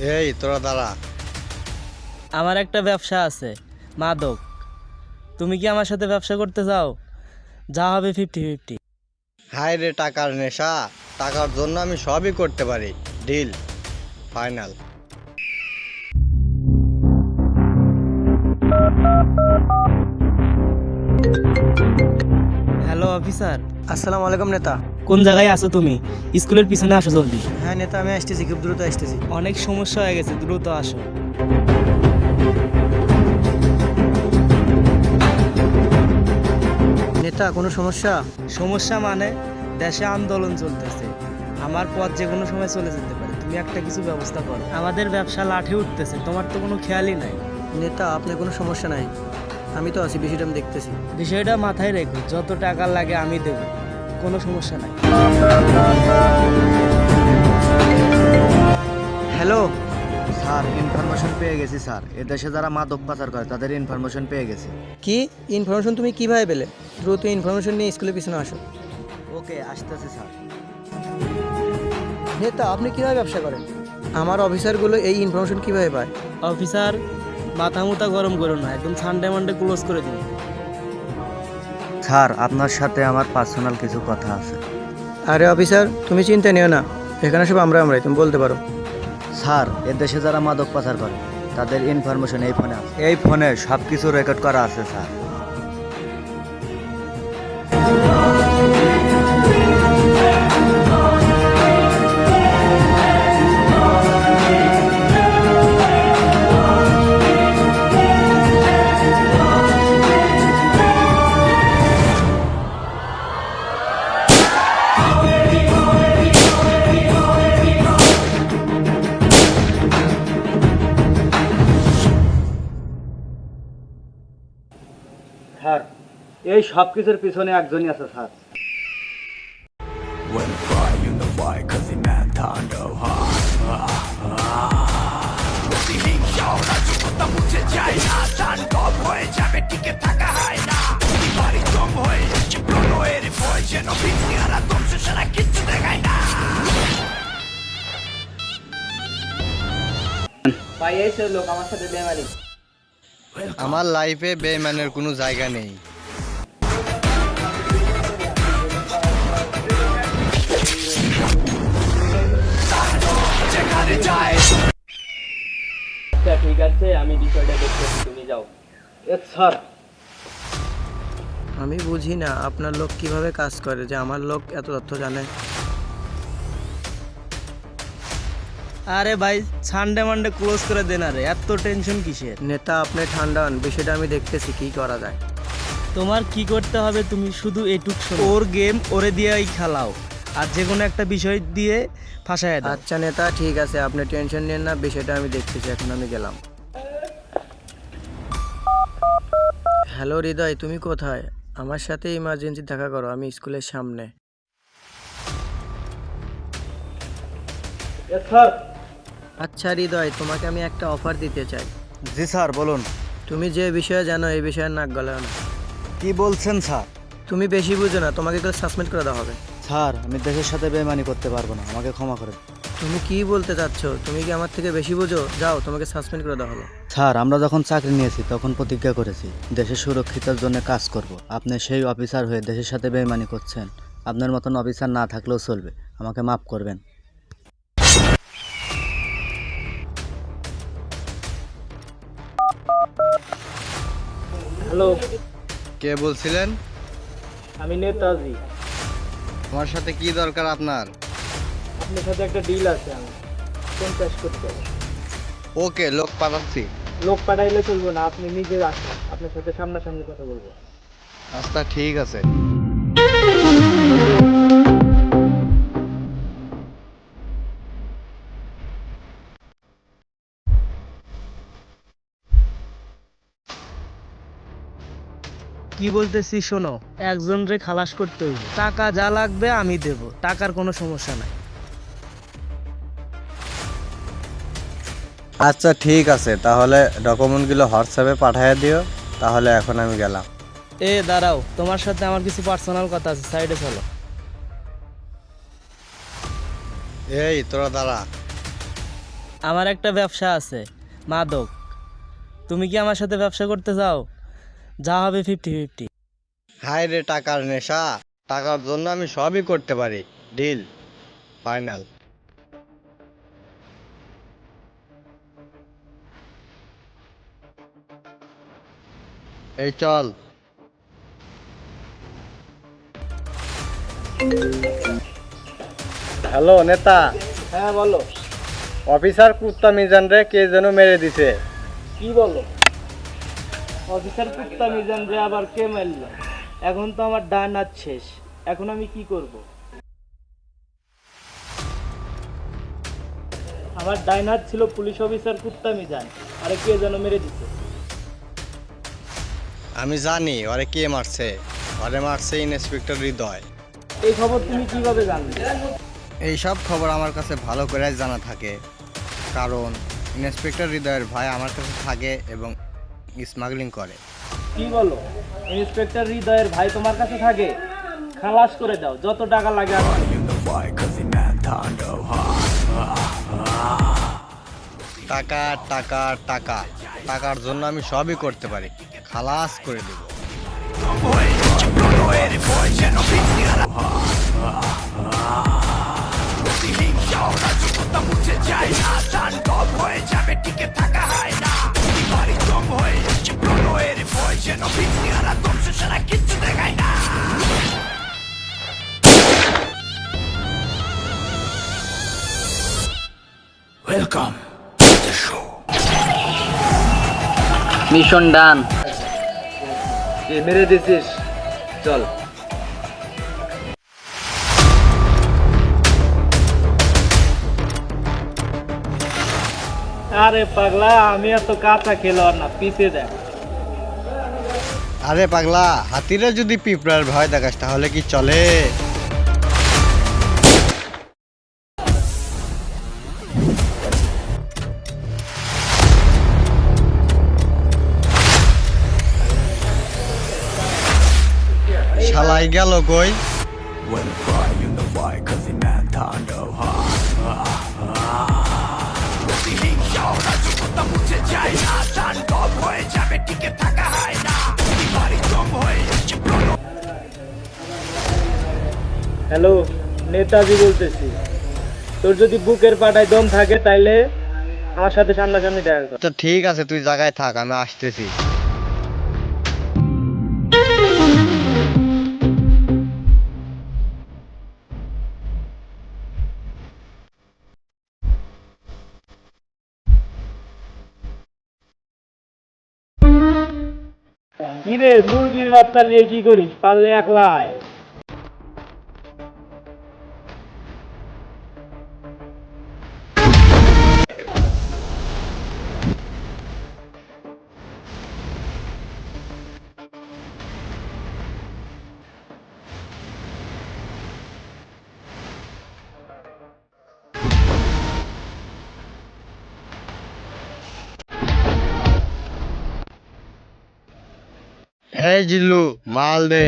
এই তোরা দাঁড়া। আমার একটা ব্যবসা আছে, মাদক। তুমি কি আমার সাথে ব্যবসা করতে চাও? যা হবে 50-50। হায় রে টাকার নেশা, টাকার জন্য আমি সবই করতে পারি। Deal final. Hello officer. আসসালামু আলাইকুম নেতা। কোন জায়গায় আছো তুমি? স্কুলের পিছনে আসো জলদি। হ্যাঁ নেতা, আমি আসতেছি, খুব দ্রুত আসতেছি। অনেক সমস্যা হয়ে গেছে, দ্রুত আসো। নেতা, কোনো সমস্যা? সমস্যা মানে দেশে আন্দোলন চলতেছে, আমার পথ যে কোনো সময় চলে যেতে পারে। তুমি একটা কিছু ব্যবস্থা করো, আমাদের ব্যবসা লাঠে উঠতেছে, তোমার তো কোনো খেয়ালই নাই। নেতা, আপনার কোনো সমস্যা নাই, আমি তো আছি, বিষয়টা আমি দেখতেছি। বিষয়টা মাথায় রেখো, যত টাকা লাগে আমি দেব, কোনো সমস্যা নাই। হ্যালো। স্যার ইনফরমেশন পেয়ে গেছি স্যার, এদেশে যারা মাদক পাচার করে তাদের ইনফরমেশন পেয়ে গেছি। কি ইনফরমেশন? তুমি কিভাবে পেলে? দ্রুত ইনফরমেশন নিয়ে স্কুলের পিছনে আসো। ওকে, আসতেছি স্যার। নেতা, আপনি কিভাবে ব্যবসা করেন? আমার অফিসারগুলো এই ইনফরমেশন কিভাবে পায়? অফিসার, মাথা মুথা গরম করো না, একদম সানডে মানডে ক্লোজ করে দিন। স্যার আপনার সাথে আমার পার্সোনাল কিছু কথা আছে। আরে অফিসার, তুমি চিন্তা নিও না, এখানে সব আমরাই, তুমি বলতে পারো। স্যার এদেশে যারা মাদক পাচার করে তাদের ইনফরমেশন এই ফোনে আছে, এই ফোনে সব কিছু রেকর্ড করা আছে স্যার। স্যার এই সব কিছুর পিছনে একজনই আছে স্যার। ভাই এই লোক আমার সাথে বেমানি। আমার লাইফে বেইমানের কোনো জায়গা নেই। আচ্ছা ঠিক আছে, আমি বিষয়টা দেখতেছি, তুমি যাও। স্যার আমি বুঝি না আপনার লোক কিভাবে কাজ করে যে আমার লোক এত তথ্য জানে। আরে ভাই, সানডে মানডে ক্লোজ করে দেন, আরে এত টেনশন কিসের? নেতা, আপনি ঠান্ডা হন, বিষয়টা আমি দেখতেছি কি করা যায়। তোমার কি করতে হবে, তুমি শুধু এটুক শোনো, ওর গেম ওরে দিয়েই খেলাও, আর যে কোনো একটা বিষয় দিয়ে ফাঁসায় দাও। আচ্ছা নেতা, ঠিক আছে, আপনি টেনশন নেন না, বিষয়টা আমি দেখতেছি, এখন আমি গেলাম। হ্যালো হৃদয়, তুমি কোথায়? আমার সাথে ইমার্জেন্সি দেখা করো, আমি স্কুলের সামনে। আচ্ছা হৃদয়, তোমাকে আমি একটা অফার দিতে চাই। জি স্যার বলুন। তুমি যে বিষয়ে জানো এই বিষয়ে নাক গলাও না। কি বলছেন স্যার? তুমি বেশি বুঝো না, তোমাকে এগুলো সাসপেন্ড করে দেওয়া হবে। স্যার আমি দেশের সাথে বেইমানি করতে পারবো না, আমাকে ক্ষমা করে দিন। তুমি কি বলতে চাচ্ছ? তুমি কি আমার থেকে বেশি বুঝো? যাও, তোমাকে সাসপেন্ড করে দেওয়া হলো। স্যার আমরা যখন চাকরি নিয়েছি তখন প্রতিজ্ঞা করেছি দেশের সুরক্ষিতার জন্য কাজ করব। আপনি সেই অফিসার হয়ে দেশের সাথে বেইমানি করছেন। আপনার মতন অফিসার না থাকলেও চলবে, আমাকে মাফ করবেন। হ্যালো, কে বলছিলেন? আমি নেতাজি। আমার সাথে কি দরকার আপনার? আপনার সাথে একটা ডিল আছে, আমি 50 করতে হবে। ওকে, লোক পাঠাচ্ছি। লোক পাঠাইলে চলবো না, আপনি নিজে আসেন, আপনার সাথে সামনাসামনি কথা বলবো। আচ্ছা ঠিক আছে। কি বলতেছি শোনো, একজন রে খালাস করতে হইব, টাকা যা লাগবে আমি দেব, টাকার কোনো সমস্যা নাই। আচ্ছা ঠিক আছে, তাহলে ডকুমেন্টগুলো হোয়াটসঅ্যাপে পাঠিয়ে দিও। তাহলে এখন আমি গেলাম। দাঁড়াও, তোমার সাথে আমার কিছু পার্সোনাল কথা আছে, সাইডে চলো। এই তোরা দাঁড়া। আমার একটা ব্যবসা আছে, মাদক। তুমি কি আমার সাথে ব্যবসা করতে চাও? যা হবে 50-50। হায় রে টাকার নেশা, টাকার জন্য আমি সবই করতে পারি। Deal final. এই চল। হ্যালো নেতা। হ্যাঁ বলো। অফিসার কুত্তা মিজান রে কে যেন মেরে দিছে। কি বলো? অফিসার কুত্তা মিজান রে আবার কে মারলো? এখন তো আমার ডান হাত শেষ, এখন আমি কি করব? আমার ডাইন হাত ছিল পুলিশ অফিসার কুত্তা মিজান, আরে কে যেন মেরে দিছে। আমি জানি ওরে কে মারছে। ওরে মারছে ইন্সপেক্টর হৃদয়। এই খবর তুমি কিভাবে জানলে? এই সব খবর আমার কাছে ভালো করে জানা থাকে, কারণ ইন্সপেক্টর হৃদয়ের ভাই আমার কাছে থাকে এবং স্মাগলিং করে। কি বলো? ইন্সপেক্টর হৃদয়ের ভাই তোমার কাছে থাকে? খালাস করে দাও, যত টাকা লাগে আমার। টাকা টাকা টাকা, টাকার জন্য আমি সবই করতে পারি। খালাস করে দেব। মিশন ডান। মেরে দিছিস, চল। আরে পাগলা, আমি এত কাঁচা খেলোয়াড় না, পিছে দেখ। আরে পাগলা, হাতিরে যদি পিঁপড়ার ভয় দেখাস তাহলে কি চলে? শালাই গেল কই? হ্যালো, নেতাজি বলতেছি। তোর যদি বুকের পাটায় দম থাকে তাইলে আমার সাথে সামনাসামনি দেখা কর। তো ঠিক আছে, তুই জায়গায় থাক, আমি আসতেছি। কি রে, মুরগির বাচ্চা নিয়ে কি করিস? পারলে একলা আয়। এই জিল্লু, মাল দে।